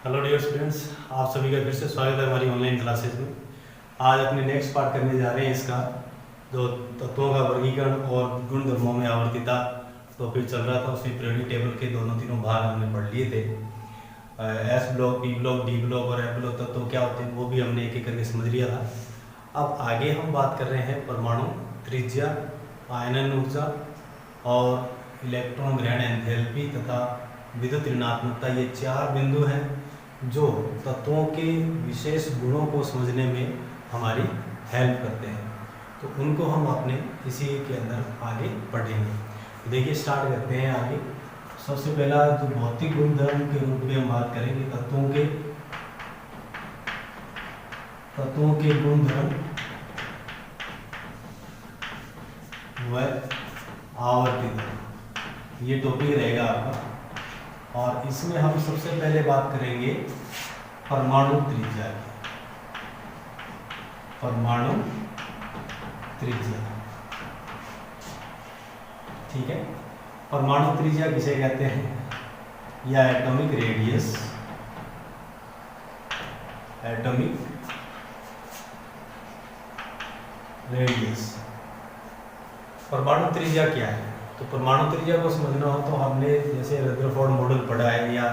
Hello dear students, आप सभी का फिर से स्वागत है हमारी ऑनलाइन क्लासेस में। आज अपने नेक्स्ट पार्ट करने जा रहे हैं इसका, जो तत्वों का वर्गीकरण और गुणधर्मों में आवर्तिता टॉपिक चल रहा था। उसमें पीरियोडिक टेबल के दोनों तीनों भाग हमने पढ़ लिए थे। S block, P block, D block और एफ ब्लॉक तत्व क्या होते हैं वो भी हमने एक एक करके समझ लिया था। अब आगे हम बात कर रहे हैं परमाणु, त्रिज्या, आयनन ऊर्जा और इलेक्ट्रॉन ग्रहण एंथैल्पी तथा विद्युत ऋणात्मकता। ये चार बिंदु हैं जो तत्वों के विशेष गुणों को समझने में हमारी हेल्प करते हैं। तो उनको हम अपने इसी के अंदर आगे पढ़ेंगे। देखिए, स्टार्ट करते हैं आगे। सबसे पहला जो भौतिक गुणधर्म के रूप में हम बात करेंगे तत्वों के गुणधर्म व आवर्तिता, ये टॉपिक रहेगा आपका। और इसमें हम सबसे पहले बात करेंगे परमाणु त्रिज्या की। परमाणु त्रिज्या, ठीक है। परमाणु त्रिज्या किसे कहते हैं? या एटॉमिक रेडियस। Atomic radius. परमाणु त्रिज्या क्या है? तो परमाणु त्रिज्या को समझना हो तो हमने जैसे रदरफोर्ड मॉडल पढ़ा है या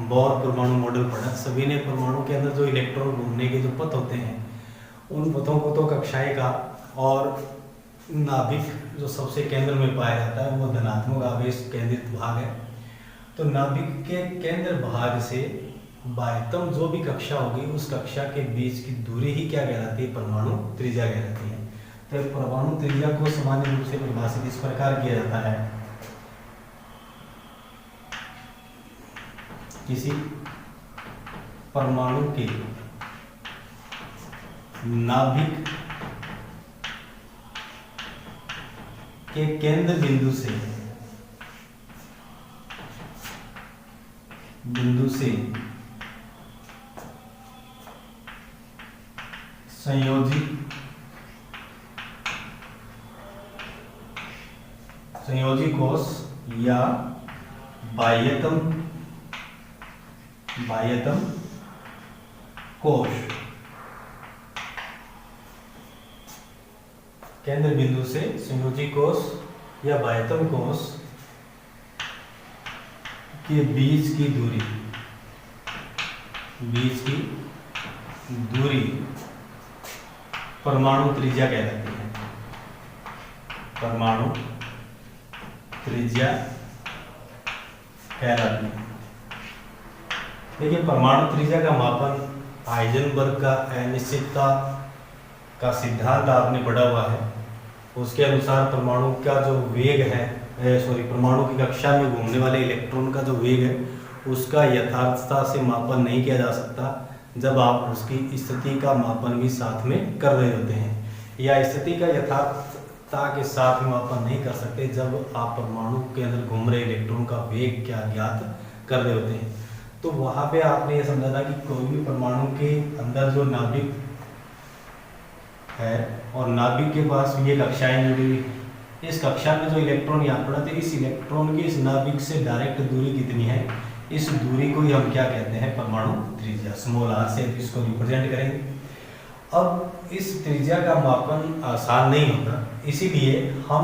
बोर परमाणु मॉडल पढ़ा। सभी ने परमाणु के अंदर जो इलेक्ट्रॉन घूमने के जो पथ होते हैं, उन पथों को तो कक्षाएं का, और नाभिक जो सबसे केंद्र में पाया जाता है वो धनात्मक आवेश केंद्रित भाग है। तो नाभिक के केंद्र भाग से बाह्यतम जो भी कक्षा होगी उस कक्षा के बीच की दूरी ही क्या कहलाती है? परमाणु त्रिज्या कहलाती है। तो परमाणु त्रिज्या को सामान्य रूप से परिभाषित इस प्रकार किया जाता है, किसी परमाणु के नाभिक के केंद्र बिंदु से संयोजी कोश या बाह्यतम कोश, केंद्र बिंदु से संयोजी कोश या बाह्यतम कोश के बीच की दूरी परमाणु त्रिज्या कहलाती है। परमाणु त्रिज्या कहलाती है। देखिए, परमाणु त्रिज्या का मापन हाइजेनबर्ग का अनिश्चितता का सिद्धांत आपने पढ़ा हुआ है। उसके अनुसार परमाणु का जो वेग है, परमाणु की कक्षा में घूमने वाले इलेक्ट्रॉन का जो वेग है उसका यथार्थता से मापन नहीं किया जा सकता जब आप उसकी स्थिति का मापन भी साथ में कर रहे होते हैं, या स्थिति का यथार्थता के साथ में मापन नहीं कर सकते जब आप परमाणु के अंदर घूम रहे इलेक्ट्रॉन का वेग क्या ज्ञात कर रहे होते हैं। तो वहाँ पे आपने ये समझा था कि कोई भी परमाणु के अंदर जो नाभिक है और नाभिक के पास ये कक्षाएं जुड़ी हुई, इस कक्षा में जो इलेक्ट्रॉन यहाँ पड़ा, तो इस इलेक्ट्रॉन की इस नाभिक से डायरेक्ट दूरी कितनी है? इस दूरी को ही हम क्या कहते हैं? परमाणु त्रिज्या, स्मॉल r से इसको रिप्रेजेंट करेंगे। अब इस त्रिज्या का मापन आसान नहीं होता, इसीलिए हम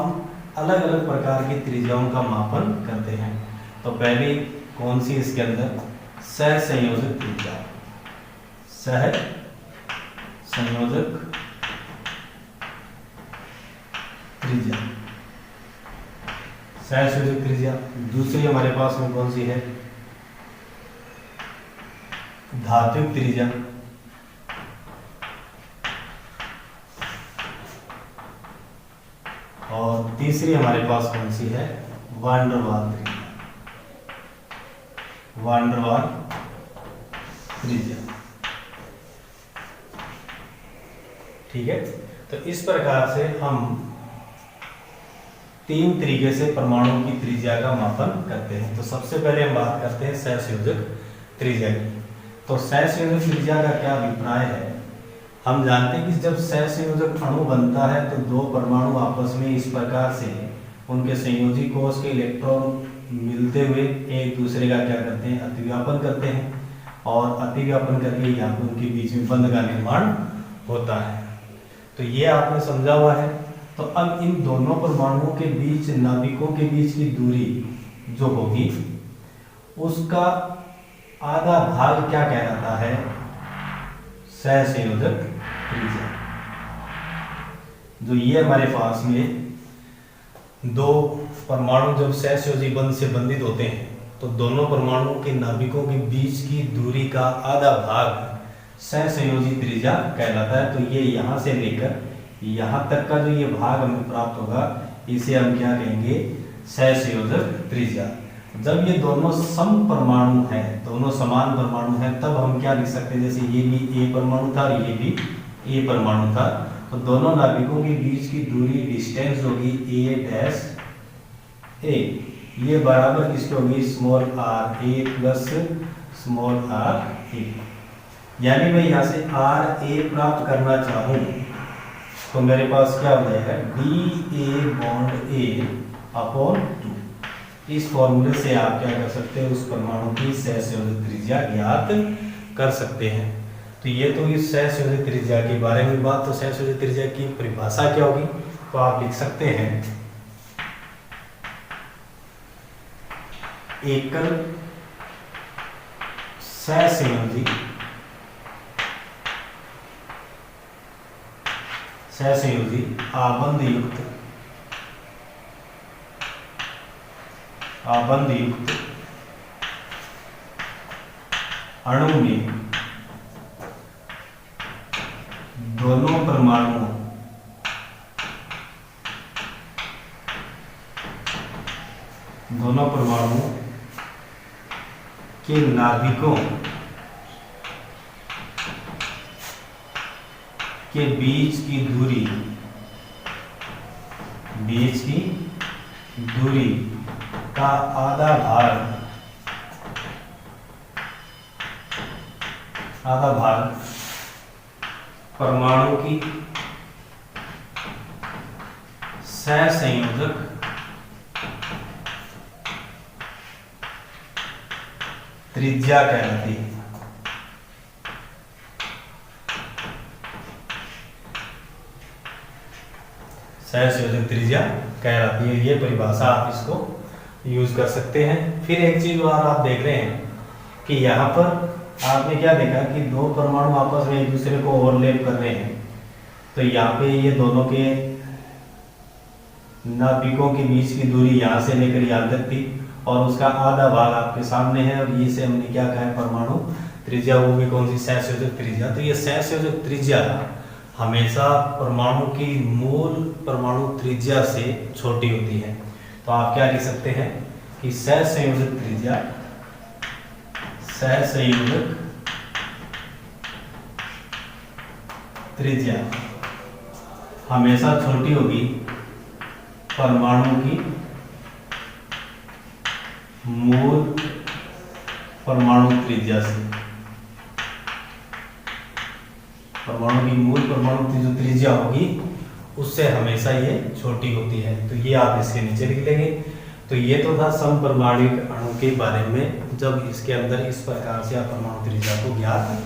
अलग अलग प्रकार की त्रिज्याओं का मापन करते हैं। तो पहली कौन सी इसके अंदर? सहसंयोजक त्रिज्या। सहसंयोजक त्रिज्या, सहसंयोजक त्रिज्या। दूसरी हमारे पास में कौन सी है? धात्विक त्रिज्या। और तीसरी हमारे पास कौन सी है? वान डेर वाल त्रिज्या। वान डेर वाल त्रिज्या, ठीक है। तो इस प्रकार से हम तीन तरीके से परमाणु की त्रिज्या का मापन करते हैं। तो सबसे पहले हम बात करते हैं सहसंयोजक त्रिज्या की। तो सहसंयोजक त्रिज्या का क्या अभिप्राय है? हम जानते हैं कि जब सहसंयोजक अणु बनता है तो दो परमाणु आपस में इस प्रकार से उनके संयोजी कोश के इलेक्ट्रॉन मिलते हुए एक दूसरे का क्या करते हैं? अतिव्यापन करते हैं। और अतिव्यापन करके यहाँ पे उनके बीच में बंध का निर्माण होता है। तो ये आपने समझा हुआ है। तो अब इन दोनों परमाणुओं के बीच, नाभिकों के बीच की दूरी जो होगी उसका आधा भाग क्या कहलाता है? सहसंयोजक त्रिज्या। जो ये हमारे पास में दो परमाणु जब सहसंयोजी बंध से बंधित होते हैं तो दोनों परमाणुओं के नाभिकों के बीच की दूरी का आधा भाग सहसंयोजी त्रिज्या कहलाता है। तो ये यहाँ से लेकर यहाँ तक का जो ये भाग हमें प्राप्त होगा इसे हम क्या कहेंगे? सहसंयोजक त्रिज्या। जब ये दोनों सम परमाणु हैं, दोनों समान परमाणु हैं, तब हम क्या लिख सकते हैं? जैसे ये भी ए परमाणु था और ये भी ए परमाणु था, तो दोनों नाभिकों के बीच की दूरी, डिस्टेंस होगी ए डैश ए। ये बराबर किसकी होगी? Small r A plus small r A. यानी मैं यहाँ से आर ए प्राप्त करना चाहूँ तो मेरे पास क्या हो जाएगा? D a bond A upon 2। इस फॉर्मूले से आप क्या कर सकते हैं? उस परमाणु की सहसंयोजक त्रिज्या ज्ञात कर सकते हैं। तो ये तो इस सहसंयोजक त्रिज्या के बारे में बात। तो सहसंयोजक त्रिज्या की परिभाषा क्या होगी? तो आप लिख सकते हैं एकल सहसंयोजी आबंध युक्त अणु में दोनों परमाणुओं के नाभिकों के बीच की दूरी का आधा भाग परमाणु की सहसंयोजक त्रिज्या कहलाती है। सहसंयोजक त्रिज्या कहलाती है। ये परिभाषा आप इसको यूज कर सकते हैं। फिर एक चीज और आप देख रहे हैं कि यहाँ पर आपने क्या देखा कि दो परमाणु आपस में एक दूसरे को ओवरलैप कर रहे हैं। तो यहाँ पे ये दोनों के नाभिकों के बीच की दूरी यहाँ से लेकर यहाँ तक थी और उसका आधा भाग आपके सामने है, और ये से हमने क्या कहा है? परमाणु त्रिज्या। वो भी कौन सी? सहसंयोजक त्रिज्या। तो ये सहसंयोजक त्रिज्या हमेशा परमाणु की मूल परमाणु त्रिज्या से छोटी होती है। तो आप क्या लिख सकते हैं कि सहसंयोजक त्रिज्या हमेशा छोटी होगी परमाणु की मूल परमाणु त्रिज्या से। परमाणु की मूल परमाणु की जो त्रिज्या होगी उससे हमेशा ये छोटी होती है। तो ये आप इसके नीचे लिख लेंगे। तो ये तो था समपरमाणुक अणु के बारे में, जब इसके अंदर इस प्रकार से आप परमाणु त्रिज्या को ज्ञात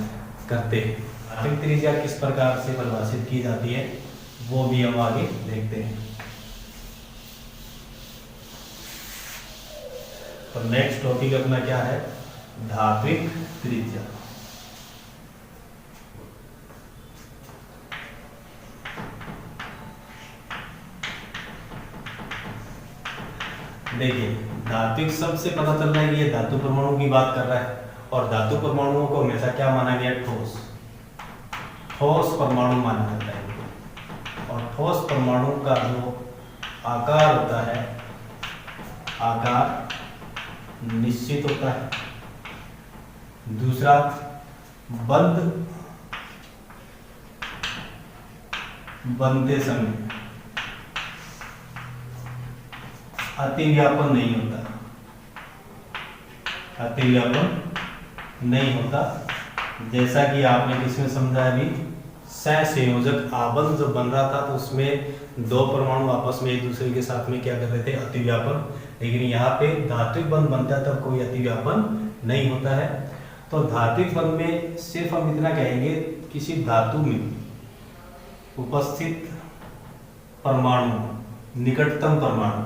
करते हैं। आण्विक त्रिज्या किस प्रकार से परिभाषित की जाती है वो भी हम आगे देखते हैं। तो नेक्स्ट टॉपिक अपना क्या है? धात्विक त्रिज्या। देखिए, धात्विक शब्द से पता चल रहा है कि ये धातु परमाणु की बात कर रहा है, और धातु परमाणुओं को हमेशा क्या माना गया? ठोस परमाणु माना जाता है। और ठोस परमाणु का जो आकार होता है, आकार निश्चित होता है। दूसरा, बनते समय अतिव्यापन नहीं होता। जैसा कि आपने किसमें समझा अभी? सहसंयोजक आबंध जो बन रहा था तो उसमें दो परमाणु आपस में एक दूसरे के साथ में क्या कर रहे थे? अतिव्यापन। लेकिन यहाँ पे धात्विक बंध बनता है तब कोई अतिव्यापन नहीं होता है। तो धात्विक बंध में सिर्फ हम इतना कहेंगे, किसी धातु में उपस्थित परमाणु, निकटतम परमाणु,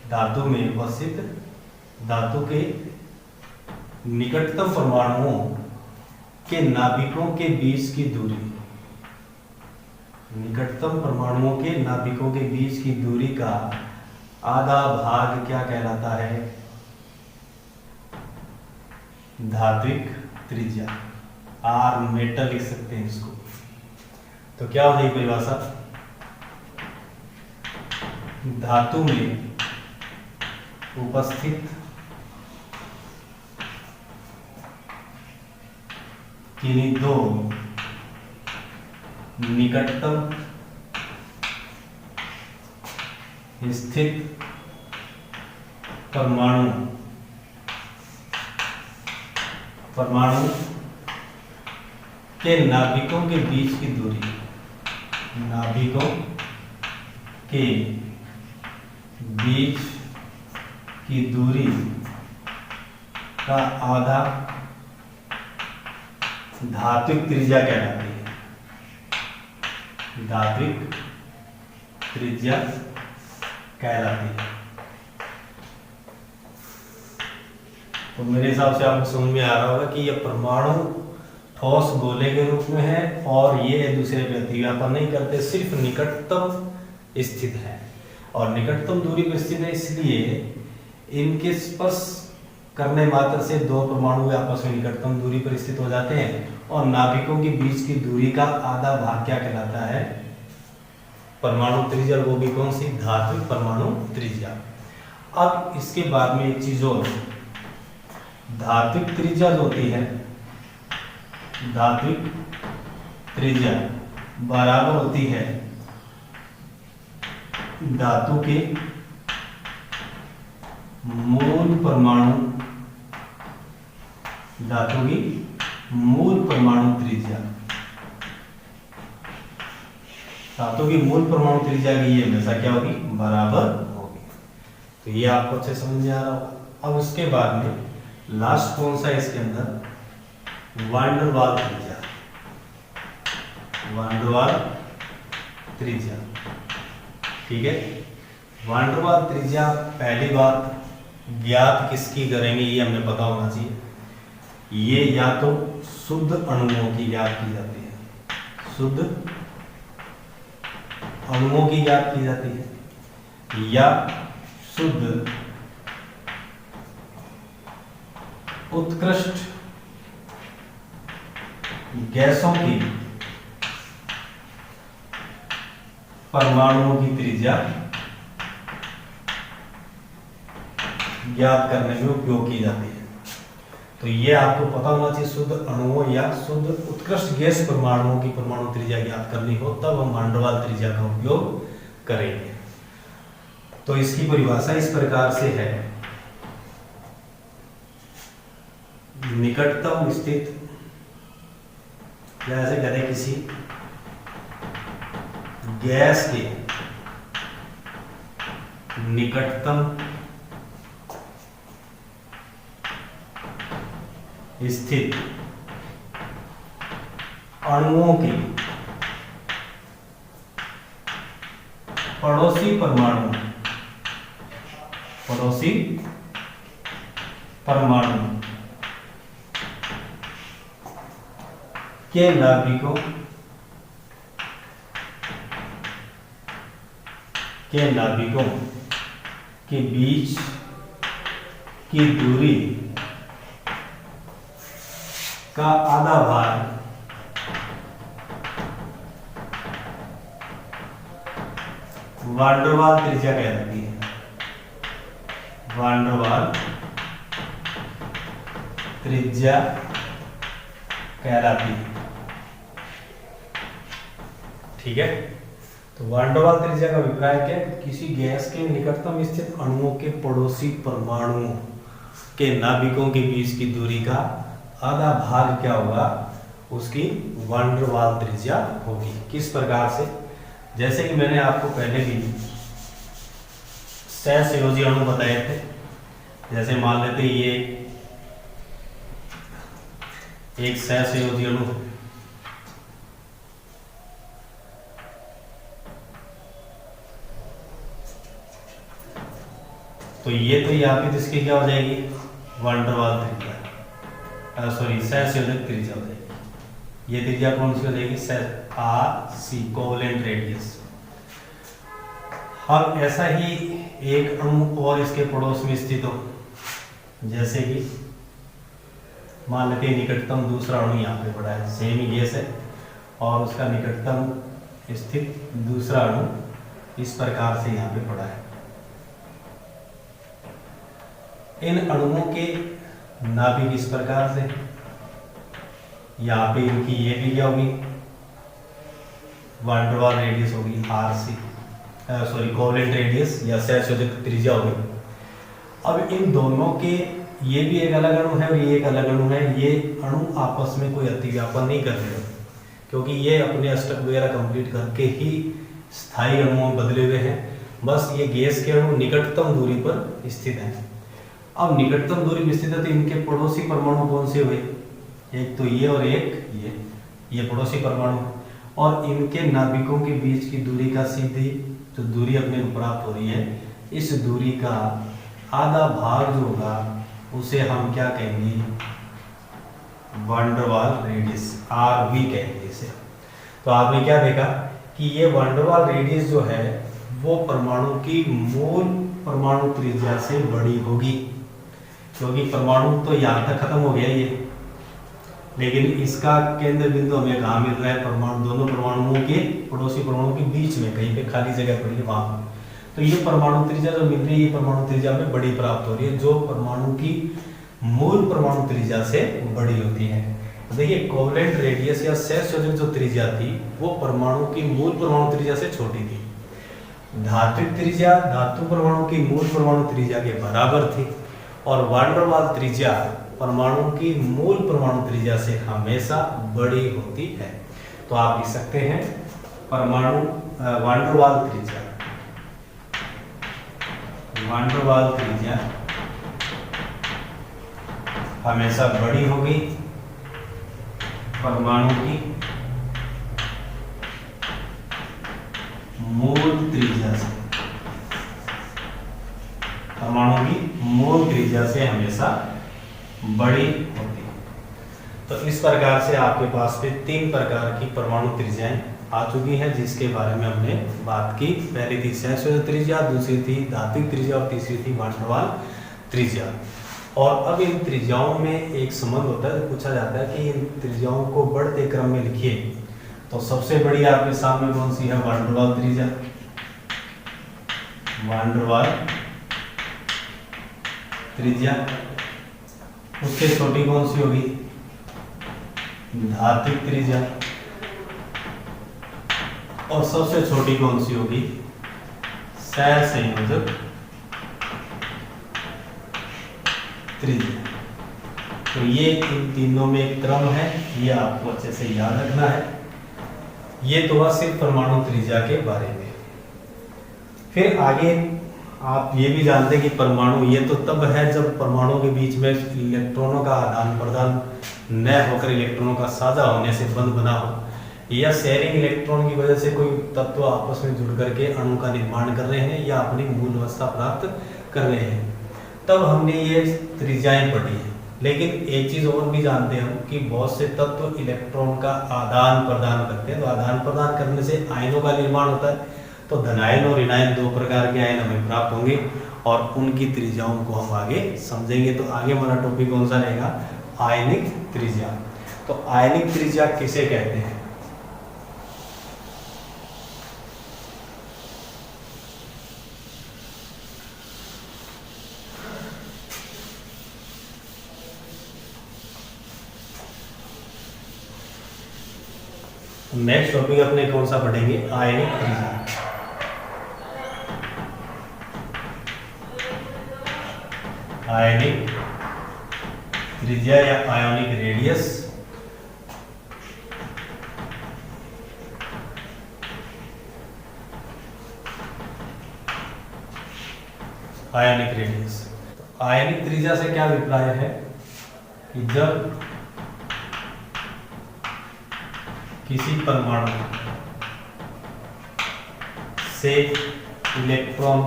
धातु में उपस्थित धातु के निकटतम परमाणुओं के नाभिकों के बीच की दूरी, निकटतम परमाणुओं के नाभिकों के बीच की दूरी का आधा भाग क्या कहलाता है? धात्विक त्रिज्या, आर मेटल लिख सकते हैं इसको। तो क्या हो जाएगी परिभाषा? धातु में उपस्थित किन्हीं दो निकटतम स्थित परमाणु के नाभिकों के बीच की दूरी, नाभिकों के बीच की दूरी का आधा धात्विक त्रिज्या कहलाती है। धात्विक त्रिज्या कहलाती है। तो मेरे हिसाब से आपको समझ में आ रहा होगा कि यह परमाणु ठोस गोले के रूप में है और ये एक दूसरे पे अतिव्यापन नहीं करते, सिर्फ निकटतम स्थित है। और निकटतम दूरी पर स्थित है इसलिए इनके स्पर्श करने मात्र से दो परमाणु आपस में निकटतम दूरी पर स्थित हो जाते हैं। और नाभिकों के बीच की दूरी का आधा भाग क्या कहलाता है? परमाणु त्रिज्या, वो भी कौन सी? धात्विक परमाणु त्रिज्या। अब इसके बाद में एक चीज और, धात्विक त्रिज्या जो होती है, धात्विक त्रिज्या बराबर होती है धातु के मूल परमाणु, धातु की मूल परमाणु त्रिज्या, धातु की मूल परमाणु त्रिज्या की ये हमेशा क्या होगी? बराबर होगी। तो ये आपको अच्छे समझ में आ रहा होगा। अब उसके बाद में लास्ट कौन सा है इसके अंदर? वान डेर वाल त्रिज्या, वान डेर वाल त्रिज्या। ठीक है, वान डेर वाल त्रिज्या पहली बात ज्ञात किसकी करेंगे ये हमें पता होना चाहिए। ये या तो शुद्ध अणुओं की ज्ञात की जाती है, शुद्ध अणुओं की ज्ञात की जाती है, या शुद्ध उत्कृष्ट गैसों की परमाणुओं की त्रिज्या ज्ञात करने में उपयोग की जाती है। तो ये आपको पता होना चाहिए, शुद्ध अणुओं या शुद्ध उत्कृष्ट गैस परमाणुओं की परमाणु त्रिज्या ज्ञात करनी हो तब हम वान डेर वाल त्रिज्या का उपयोग करेंगे। तो इसकी परिभाषा इस प्रकार से है, निकटतम स्थित, जैसे कहते हैं किसी गैस के निकटतम स्थित अणुओं के पड़ोसी परमाणु के नाभिकों के बीच की दूरी का आधा भाग वान डेर वाल त्रिज्या कहलाती है। वान डेर वाल त्रिज्या कहलाती है। ठीक है, तो वान डेर वाल त्रिज्या का अभिप्राय क्या है? किसी गैस के निकटतम स्थित अणुओं के पड़ोसी परमाणुओं के नाभिकों के बीच की दूरी का आधा भाग क्या होगा? उसकी वान डेर वाल त्रिज्या होगी। किस प्रकार से? जैसे कि मैंने आपको पहले भी सहसंयोजी अणु बताए थे। जैसे मान लेते ये एक सहसंयोजी अणु है। तो ये तो यहाँ पे इसकी क्या हो जाएगी, वैन डर वाल त्रिज्या, सॉरी सहसंयोजक त्रिज्या हो जाएगी। ये त्रिज्या कौन सी हो जाएगी, आर सी, कोवेलेंट रेडियस। अब ऐसा ही एक अणु और इसके पड़ोस में स्थित हो, जैसे कि मान लेते हैं निकटतम दूसरा अणु यहाँ पे पड़ा है, सेम ही गैस है और उसका निकटतम स्थित दूसरा अणु इस प्रकार से यहाँ पे पड़ा है। इन अणुओं के नाभिक इस प्रकार से, यहाँ पे इनकी ये भी क्या होगी, वैन डर वाल रेडियस होगी आर सी, सॉरी कोवेलेंट रेडियस या सहसंयोजक त्रिज्या होगी। अब इन दोनों के, ये भी एक अलग अणु है और ये एक अलग अणु है, ये अणु आपस में कोई अतिव्यापन नहीं कर रहे, क्योंकि ये अपने अष्टक वगैरह कंप्लीट करके ही स्थायी अणुओं में बदले हुए हैं। बस ये गैस के अणु निकटतम दूरी पर स्थित हैं। अब निकटतम दूरी पर स्थित है तो इनके पड़ोसी परमाणु कौन से हुए, एक तो ये और एक ये पड़ोसी परमाणु, और इनके नाभिकों के बीच की दूरी का सीधी जो दूरी अपने को प्राप्त हो रही है, इस दूरी का आधा भाग जो होगा उसे हम क्या कहेंगे, van der Waals radius, are we कहेंगे इसे। तो आपने क्या देखा कि ये वैन डर वाल रेडियस जो है वो परमाणु की मूल परमाणु त्रिज्या से बड़ी होगी, क्योंकि परमाणु तो यहाँ तक खत्म हो गया ये, लेकिन इसका केंद्र बिंदु हमें कहाँ मिल रहा है, परमाणु, दोनों परमाणुओं के पड़ोसी परमाणु के बीच में कहीं पे खाली जगह पड़ी है वहां। तो ये परमाणु त्रिज्या जो मिल रही है, ये परमाणु त्रिज्या में बड़ी प्राप्त हो रही है, जो परमाणु की मूल परमाणु त्रिज्या से बड़ी होती है। तो देखिए कोवेलेंट रेडियस या सहसंयोजक जो त्रिज्या थी वो परमाणु की मूल परमाणु त्रिज्या से छोटी थी। धात्विक त्रिज्या धातु परमाणु की मूल परमाणु त्रिज्या के बराबर थी, और वैन डर वाल त्रिज्या परमाणु की मूल परमाणु त्रिज्या से हमेशा बड़ी होती है। तो आप लिख सकते हैं परमाणु वैन डर वाल त्रिज्या, वैन डर वाल त्रिज्या हमेशा बड़ी होगी परमाणु की मूल त्रिज्या से, परमाणु की मूल त्रिज्या से हमेशा बड़ी होती है। तो इस प्रकार से आपके पास में 3 प्रकार की परमाणु त्रिज्याएं आ चुकी हैं, जिसके बारे में हमने बात की। पहली थी सहसंयोजक त्रिज्या, दूसरी थी धात्विक त्रिज्या और तीसरी थी वैन डर वाल त्रिज्या। और अब इन त्रिज्याओं में एक संबंध होता है, पूछा जाता है कि इन त्रिज्याओं को बढ़ते क्रम में लिखिए। तो सबसे बड़ी आपके सामने कौन सी है, वैन डर वाल त्रिज्या, वैन डर वाल त्रिज्या। उससे छोटी कौन सी होगी, धात्विक त्रिज्या, और सबसे छोटी कौन सी होगी, सहसंयोजक त्रिज्या। तो ये इन तीनों में एक क्रम है, ये आपको अच्छे से याद रखना है। ये तो बस सिर्फ परमाणु त्रिज्या के बारे में। फिर आगे आप ये भी जानते हैं कि परमाणु ये तो तब है जब परमाणु के बीच में इलेक्ट्रॉनों का आदान प्रदान न होकर इलेक्ट्रॉनों का साझा होने से बंध बना हो, या शेयरिंग इलेक्ट्रॉन की वजह से कोई तत्व आपस में जुड़ करके अणु का निर्माण कर रहे हैं या अपनी मूल अवस्था प्राप्त कर रहे हैं, तब हमने ये त्रिज्याएं पढ़ी है। लेकिन एक चीज और भी जानते हैं हम कि बहुत से तत्व इलेक्ट्रॉन का आदान प्रदान करते हैं। तो आदान प्रदान करने से आयनों का निर्माण होता है, तो धनायन और ऋणायन 2 प्रकार के आयन हमें प्राप्त होंगे, और उनकी त्रिज्याओं को हम आगे समझेंगे। तो आगे हमारा टॉपिक कौन सा रहेगा, आयनिक त्रिज्या। तो आयनिक त्रिज्या किसे कहते हैं, नेक्स्ट टॉपिक अपने कौन सा पढ़ेंगे, आयनिक त्रिज्या। आयनिक त्रिज्या या आयोनिक रेडियस। आयनिक रेडियस। आयनिक त्रिज्या से क्या अभिप्राय है कि जब किसी परमाणु से इलेक्ट्रॉन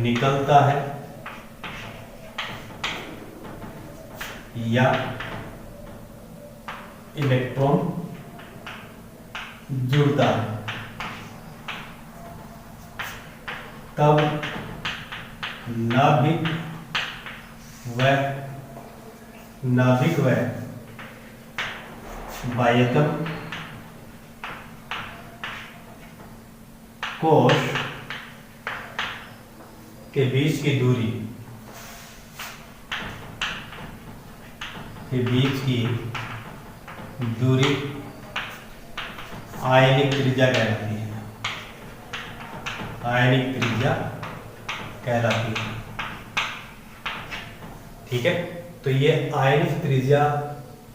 निकलता है या इलेक्ट्रॉन जुड़ता है, तब नाभिक व बाह्यतम कोश के बीच की दूरी आयनिक त्रिज्या कहलाती है। आयनिक त्रिज्या कहलाती है। ठीक है, तो ये आयनिक त्रिज्या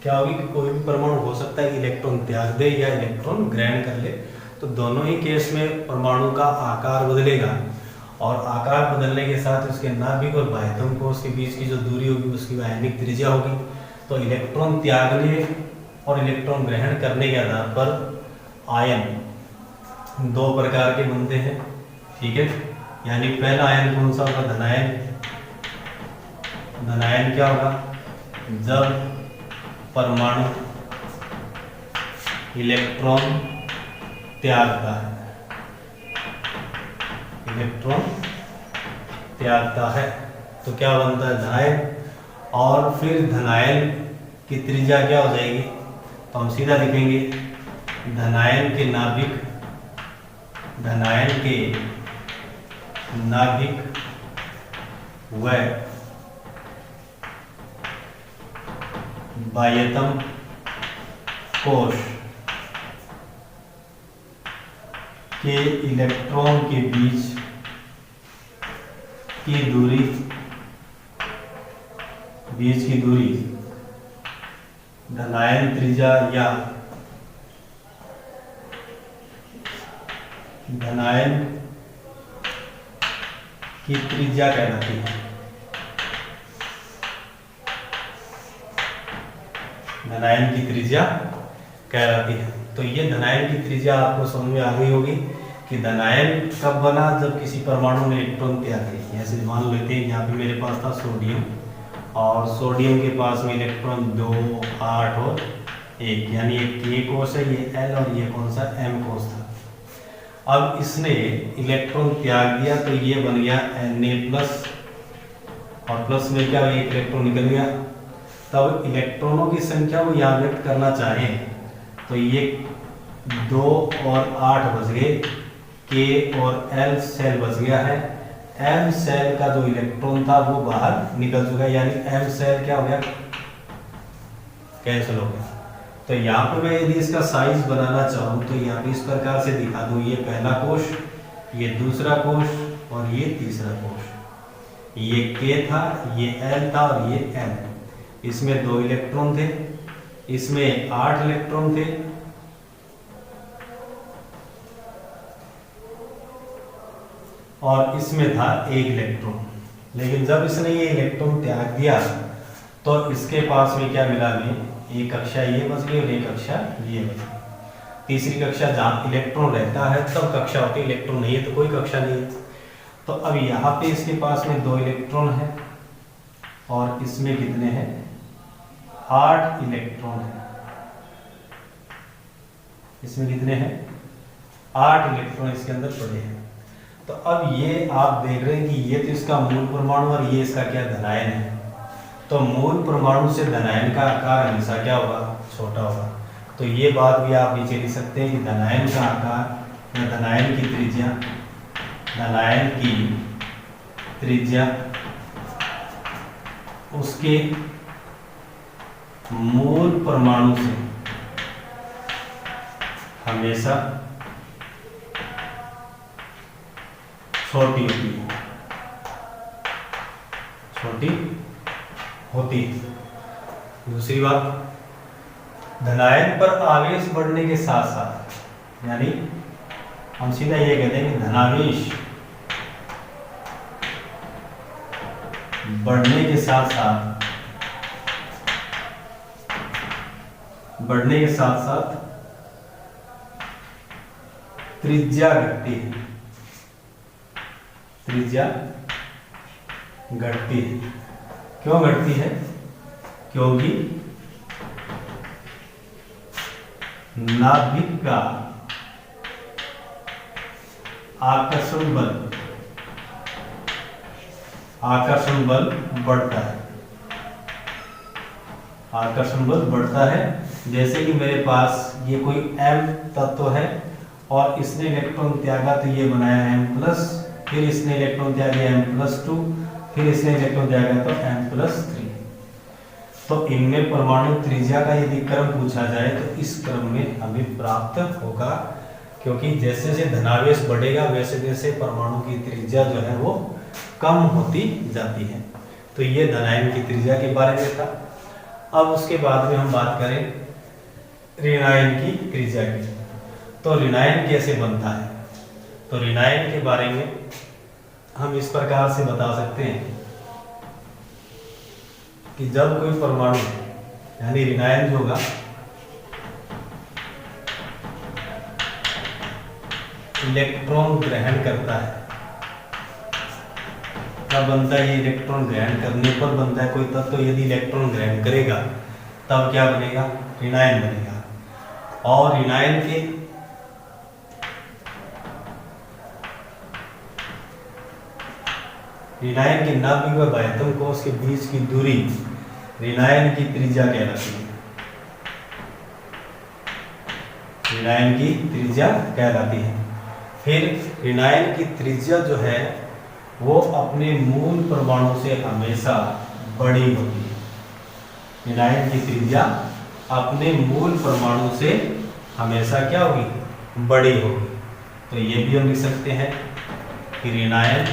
क्या होगी कि कोई भी परमाणु हो सकता है इलेक्ट्रॉन त्याग दे या इलेक्ट्रॉन ग्रहण कर ले, तो दोनों ही केस में परमाणु का आकार बदलेगा और आकार बदलने के साथ उसके नाभिक और बाह्यतम कोश के बीच की जो दूरी होगी उसकी आयनिक त्रिज्या होगी। तो इलेक्ट्रॉन त्यागने और इलेक्ट्रॉन ग्रहण करने के आधार पर आयन दो प्रकार के बनते हैं। ठीक है, यानी पहला आयन कौन सा होगा? धनायन। धनायन क्या होगा? जब परमाणु इलेक्ट्रॉन त्यागता है, इलेक्ट्रॉन त्यागता है तो क्या बनता है? धनायन। और फिर धनायन की त्रिज्या क्या हो जाएगी? तो हम सीधा लिखेंगे धनायन के नाभिक व बाह्यतम कोश के इलेक्ट्रॉन के बीच की दूरी धनायन त्रिज्या या धनायन की त्रिज्या कहलाती है। धनायन की त्रिज्या कहलाती है। तो ये धनायन की त्रिज्या आपको समझ में आ गई होगी कि धनायन कब बना? जब किसी परमाणु ने इलेक्ट्रॉन त्याग दिए। जैसे मान लेते हैं यहाँ पे मेरे पास था सोडियम, और सोडियम के पास में इलेक्ट्रॉन 2, 8 और 1, यानी एक K कोश है, ये L और ये कौन सा M कोश था। अब इसने इलेक्ट्रॉन त्याग दिया तो ये बन गया Na+, और प्लस में क्या एक इलेक्ट्रॉन निकल गया। तब इलेक्ट्रॉनों की संख्या को यहाँ व्यक्त करना चाहें तो ये 2 और 8 बच गए, K और L सेल बच गया है। M सेल का जो इलेक्ट्रॉन था वो बाहर निकल चुका है, यानी M सेल क्या हो गया? कैंसिल हो गया। तो यहाँ पे मैं यदि इसका साइज बनाना चाहूँ तो यहाँ पे इस प्रकार से दिखा दूँ, ये पहला कोश, ये दूसरा कोश और ये तीसरा कोश। ये K था, ये L था और ये M। इसमें 2 इलेक्ट्रॉन थे, इसमें 8 इलेक्ट्रॉन थे, और इसमें था 1 इलेक्ट्रॉन। लेकिन जब इसने ये इलेक्ट्रॉन त्याग दिया तो इसके पास में क्या मिला? हमें एक कक्षा ये बच गई और एक कक्षा ये बच गई। तीसरी कक्षा जहाँ इलेक्ट्रॉन रहता है तब कक्षा होती है, इलेक्ट्रॉन नहीं है तो कोई कक्षा नहीं है। तो अब यहाँ पे इसके पास में 2 इलेक्ट्रॉन है और इसमें कितने हैं? 8 इलेक्ट्रॉन है। इसमें कितने हैं? 8 इलेक्ट्रॉन इसके अंदर पड़े हैं। तो अब ये आप देख रहे हैं कि ये तो इसका मूल परमाणु और ये इसका क्या? धनायन है। तो मूल परमाणु से धनायन का आकार हमेशा क्या होगा? छोटा होगा। तो ये बात भी आप नीचे लिख सकते हैं कि धनायन का आकार या धनायन की त्रिज्या उसके मूल परमाणु से हमेशा छोटी होती है, छोटी होती है। दूसरी बात, धनायन पर आवेश बढ़ने के साथ साथ, यानी हम सीधा ये कहते हैं कि धनावेश बढ़ने के साथ साथ बढ़ने के साथ साथ त्रिज्या घटती है, त्रिज्या घटती है। क्यों घटती है? क्योंकि नाभिक का आकर्षण बल बढ़ता है, आकर्षण बल बढ़ता है। जैसे कि मेरे पास ये कोई m तत्व है और इसने इलेक्ट्रॉन त्यागा तो ये बनाया m+, फिर इसने इलेक्ट्रॉन त्यागा m+2, फिर इसने इलेक्ट्रॉन त्यागा तो m+3। तो इनमें परमाणु त्रिज्या का यदि क्रम पूछा जाए तो इस क्रम में हमें प्राप्त होगा, क्योंकि जैसे जैसे धनावेश बढ़ेगा वैसे वैसे परमाणु की त्रिज्या जो है वो कम होती जाती है। तो ये धनायन की त्रिज्या के बारे में था। अब उसके बाद में हम बात करें ऋणायन की त्रिज्या की। तो ऋणायन कैसे बनता है? तो ऋणायन के बारे में हम इस प्रकार से बता सकते हैं कि जब कोई परमाणु यानी ऋणायन जो होगा इलेक्ट्रॉन ग्रहण करता है, तब बनता है ये इलेक्ट्रॉन ग्रहण करने पर बनता है कोई तत्व। यदि इलेक्ट्रॉन ग्रहण करेगा तब क्या बनेगा? ऋणायन बनेगा। और ऋणायन के नाभिक व बाह्यतम कोश के बीच की दूरी ऋणायन की त्रिज्या कहलाती है, ऋणायन की त्रिज्या कहलाती है। फिर ऋणायन की त्रिज्या जो है वो अपने मूल परमाणु से हमेशा बड़ी होती है। ऋणायन की त्रिज्या अपने मूल परमाणु से हमेशा क्या होगी? बड़ी होगी। तो ये भी हम लिख सकते हैं कि ऋणायन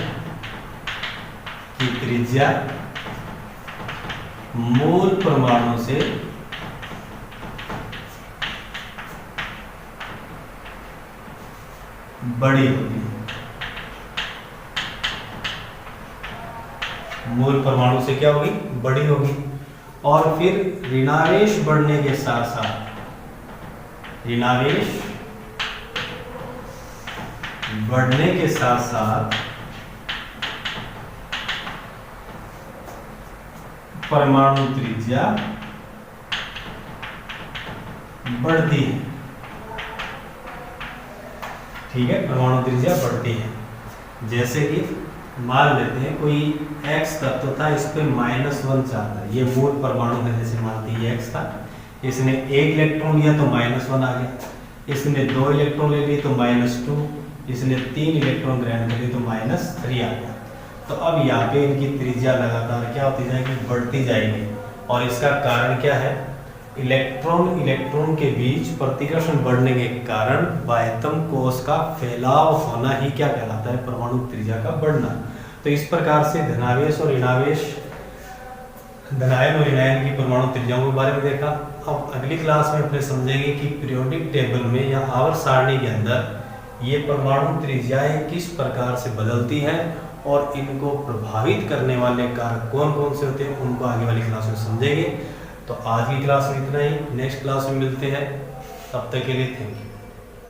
की त्रिज्या मूल परमाणु से बड़ी होती है, मूल परमाणु से क्या होगी? बड़ी होगी। और फिर ऋणावेश बढ़ने के साथ साथ, ऋणावेश बढ़ने के साथ साथ परमाणु त्रिज्या बढ़ती है। ठीक है, परमाणु त्रिज्या बढ़ती है। जैसे कि मान लेते हैं कोई x तत्व था, इस पे -1 चाहता है, ये मूल परमाणु है, जैसे मानते हैं x था, इसने 1 इलेक्ट्रॉन लिया तो -1 आ गया, इसने 2 इलेक्ट्रॉन ले लिए तो -2, इसने 3 इलेक्ट्रॉन ग्रहण कर लिए तो -3 आ गया। तो अब यहाँ पे इनकी त्रिज्या लगातार क्या होती जाएगी? बढ़ती जाएगी। और इसका कारण क्या है? इलेक्ट्रॉन के बीच प्रतिकर्षण बढ़ने के कारण बाह्यतम कोश का फैलाव होना ही क्या कहलाता है? परमाणु त्रिज्या का बढ़ना। तो इस प्रकार से धनावेश और ऋणावेश, धनायन और ऋणायन की परमाणु त्रिज्याओं के बारे में देखा। अब अगली क्लास में अपने समझेंगे कि पीरियोडिक टेबल में या आवर्त सारणी के अंदर ये परमाणु त्रिज्याएं किस प्रकार से बदलती हैं और इनको प्रभावित करने वाले कारक कौन कौन से होते हैं, उनको आगे वाली क्लास में समझेंगे। तो आज की क्लास में इतना ही, नेक्स्ट क्लास में मिलते हैं, तब तक के लिए थैंक यू।